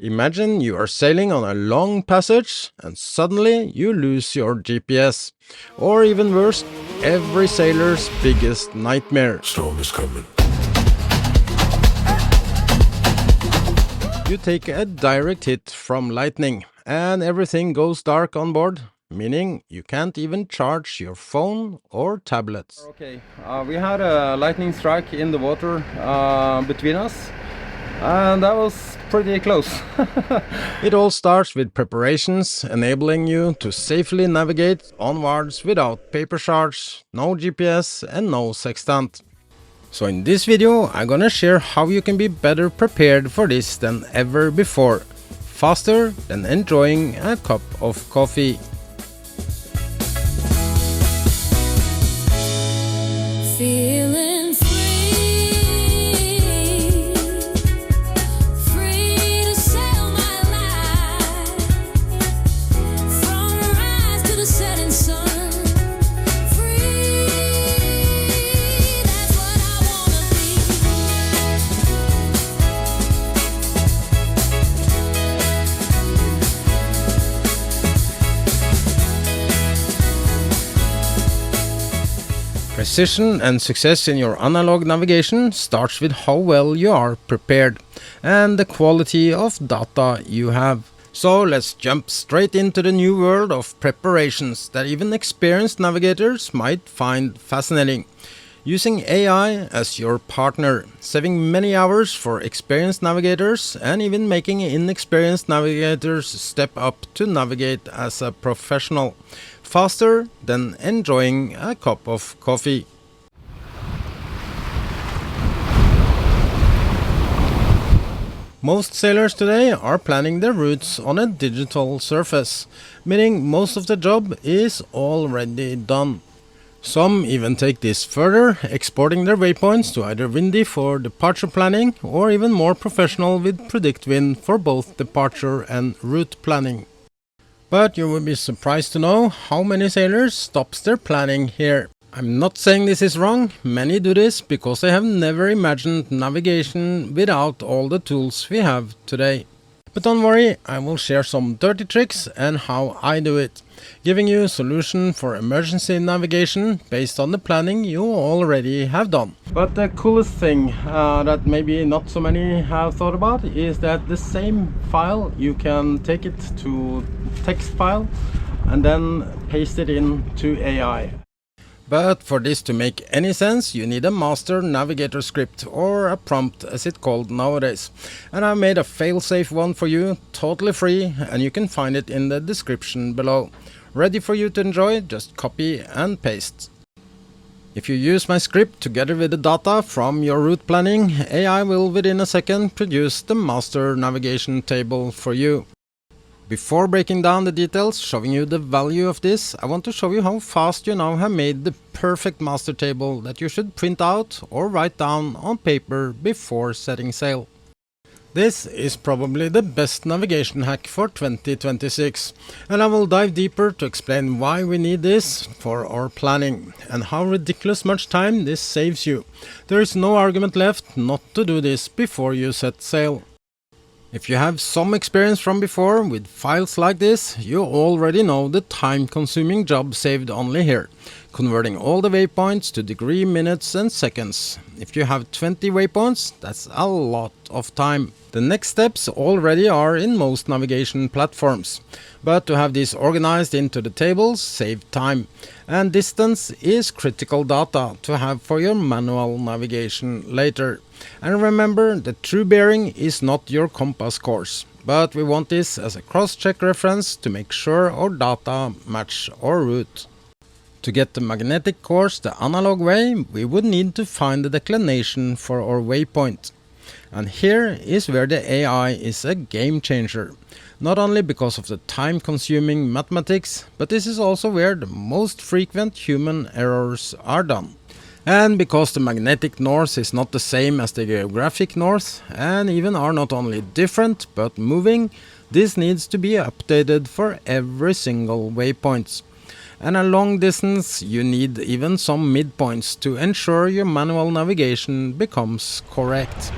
Imagine you are sailing on a long passage and suddenly you lose your GPS. Or even worse, every sailor's biggest nightmare. Storm is coming. You take a direct hit from lightning and everything goes dark on board, meaning you can't even charge your phone or tablets. Okay, we had a lightning strike in the water between us, and that was pretty close. It all starts with preparations, enabling you to safely navigate onwards without paper charts, no GPS and no sextant. So in this video I'm gonna share how you can be better prepared for this than ever before, faster than enjoying a cup of coffee. Feeling free to sail my life, from rise to the setting sun. Free, that's what I wanna be. Precision and success in your analog navigation starts with how well you are prepared and the quality of data you have. So let's jump straight into the new world of preparations that even experienced navigators might find fascinating. Using AI as your partner, saving many hours for experienced navigators and even making inexperienced navigators step up to navigate as a professional. Faster than enjoying a cup of coffee. Most sailors today are planning their routes on a digital surface, meaning most of the job is already done. Some even take this further, exporting their waypoints to either Windy for departure planning or even more professional with Predict Wind for both departure and route planning. But you will be surprised to know how many sailors stops their planning here. I'm not saying this is wrong, many do this because they have never imagined navigation without all the tools we have today. But don't worry, I will share some dirty tricks and how I do it, giving you a solution for emergency navigation based on the planning you already have done. But the coolest thing that maybe not so many have thought about is that the same file, you can take it to text file and then paste it into AI. But for this to make any sense, you need a master navigator script, or a prompt as it's called nowadays. And I made a fail-safe one for you, totally free, and you can find it in the description below. Ready for you to enjoy, just copy and paste. If you use my script together with the data from your route planning, AI will within a second produce the master navigation table for you. Before breaking down the details, showing you the value of this, I want to show you how fast you now have made the perfect master table that you should print out or write down on paper before setting sail. This is probably the best navigation hack for 2026, and I will dive deeper to explain why we need this for our planning and how ridiculous much time this saves you. There is no argument left not to do this before you set sail. If you have some experience from before with files like this, you already know the time-consuming job saved only here, converting all the waypoints to degree, minutes and seconds. If you have 20 waypoints, that's a lot of time. The next steps already are in most navigation platforms, but to have this organized into the tables save time, and distance is critical data to have for your manual navigation later. And remember, the True Bearing is not your compass course, but we want this as a cross-check reference to make sure our data match our route. To get the magnetic course the analog way, we would need to find the declination for our waypoint. And here is where the AI is a game changer. Not only because of the time-consuming mathematics, but this is also where the most frequent human errors are done. And because the magnetic north is not the same as the geographic north, and even are not only different but moving, this needs to be updated for every single waypoint. And a long distance, you need even some midpoints to ensure your manual navigation becomes correct.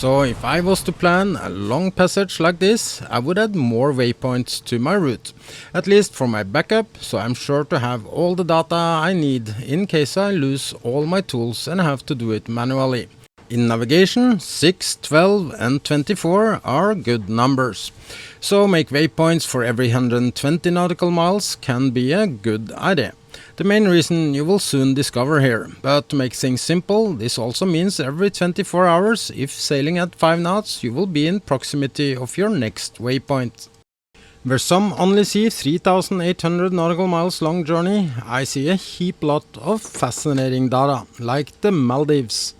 So if I was to plan a long passage like this, I would add more waypoints to my route, at least for my backup, so I'm sure to have all the data I need in case I lose all my tools and have to do it manually. In navigation, 6, 12 and 24 are good numbers, so make waypoints for every 120 nautical miles can be a good idea. The main reason you will soon discover here, but to make things simple, this also means every 24 hours, if sailing at 5 knots, you will be in proximity of your next waypoint. Where some only see 3,800 nautical miles long journey, I see a heap lot of fascinating data, like the Maldives.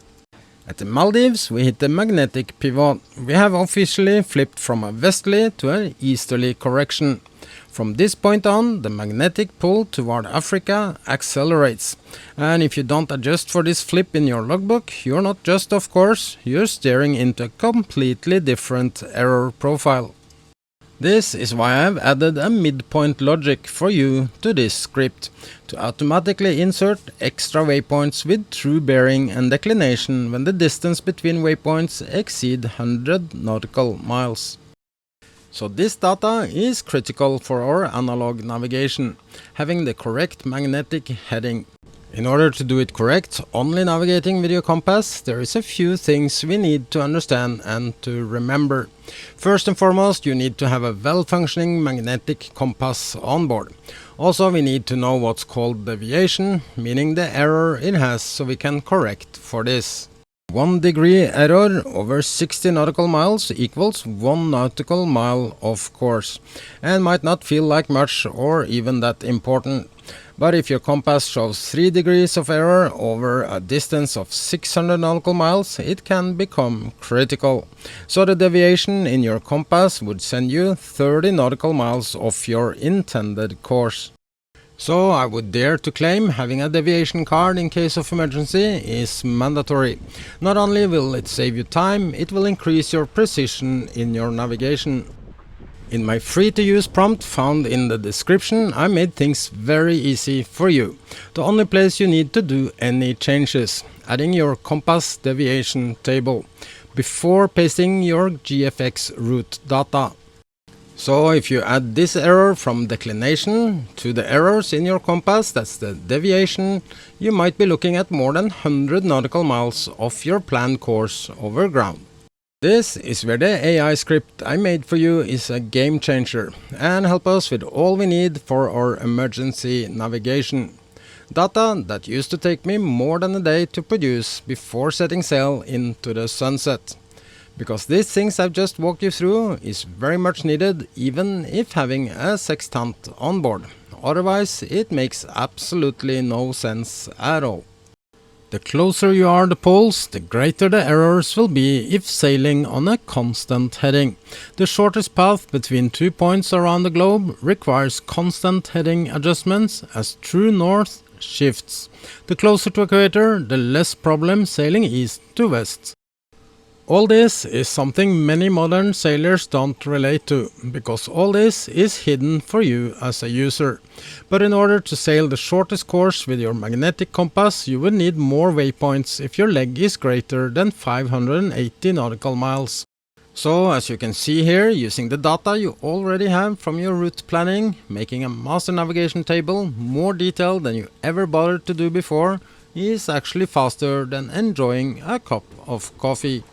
At the Maldives, we hit the magnetic pivot. We have officially flipped from a westerly to an easterly correction. From this point on, the magnetic pull toward Africa accelerates. And if you don't adjust for this flip in your logbook, you're not just off course, you're steering into a completely different error profile. This is why I've added a midpoint logic for you to this script, to automatically insert extra waypoints with true bearing and declination when the distance between waypoints exceed 100 nautical miles. So this data is critical for our analog navigation, having the correct magnetic heading. In order to do it correct, only navigating with your compass, there is a few things we need to understand and to remember. First and foremost, you need to have a well-functioning magnetic compass on board. Also, we need to know what's called deviation, meaning the error it has, so we can correct for this. 1 degree error over 60 nautical miles equals 1 nautical mile off course, and might not feel like much or even that important. But if your compass shows 3 degrees of error over a distance of 600 nautical miles, it can become critical. So the deviation in your compass would send you 30 nautical miles off your intended course. So I would dare to claim having a deviation card in case of emergency is mandatory. Not only will it save you time, it will increase your precision in your navigation. In my free-to-use prompt found in the description, I made things very easy for you. The only place you need to do any changes, adding your compass deviation table, before pasting your GFX route data. So if you add this error from declination to the errors in your compass, that's the deviation, you might be looking at more than 100 nautical miles off your planned course over ground. This is where the AI script I made for you is a game changer and help us with all we need for our emergency navigation. Data that used to take me more than a day to produce before setting sail into the sunset. Because these things I've just walked you through is very much needed even if having a sextant on board. Otherwise it makes absolutely no sense at all. The closer you are the poles, the greater the errors will be if sailing on a constant heading. The shortest path between 2 points around the globe requires constant heading adjustments as true north shifts. The closer to equator, the less problem sailing east to west. All this is something many modern sailors don't relate to, because all this is hidden for you as a user. But in order to sail the shortest course with your magnetic compass, you will need more waypoints if your leg is greater than 580 nautical miles. So as you can see here, using the data you already have from your route planning, making a master navigation table more detailed than you ever bothered to do before is actually faster than enjoying a cup of coffee.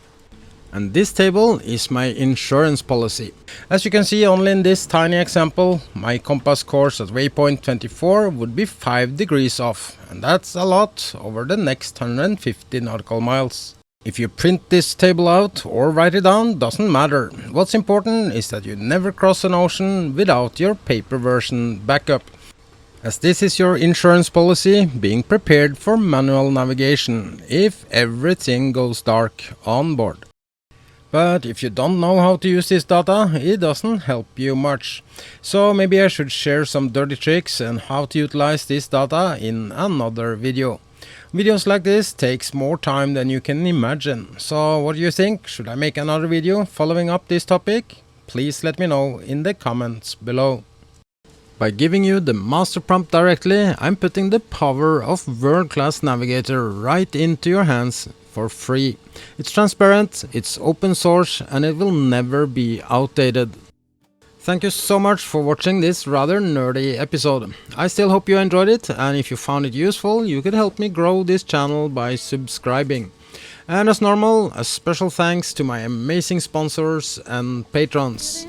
And this table is my insurance policy. As you can see only in this tiny example, my compass course at waypoint 24 would be 5 degrees off, and that's a lot over the next 150 nautical miles. If you print this table out or write it down, doesn't matter. What's important is that you never cross an ocean without your paper version backup. As this is your insurance policy, being prepared for manual navigation if everything goes dark on board. But if you don't know how to use this data, it doesn't help you much. So maybe I should share some dirty tricks and how to utilize this data in another video. Videos like this takes more time than you can imagine. So what do you think? Should I make another video following up this topic? Please let me know in the comments below. By giving you the master prompt directly, I'm putting the power of world-class Navigator right into your hands for free. It's transparent, it's open source, and it will never be outdated. Thank you so much for watching this rather nerdy episode. I still hope you enjoyed it, and if you found it useful, you could help me grow this channel by subscribing. And as normal, a special thanks to my amazing sponsors and patrons.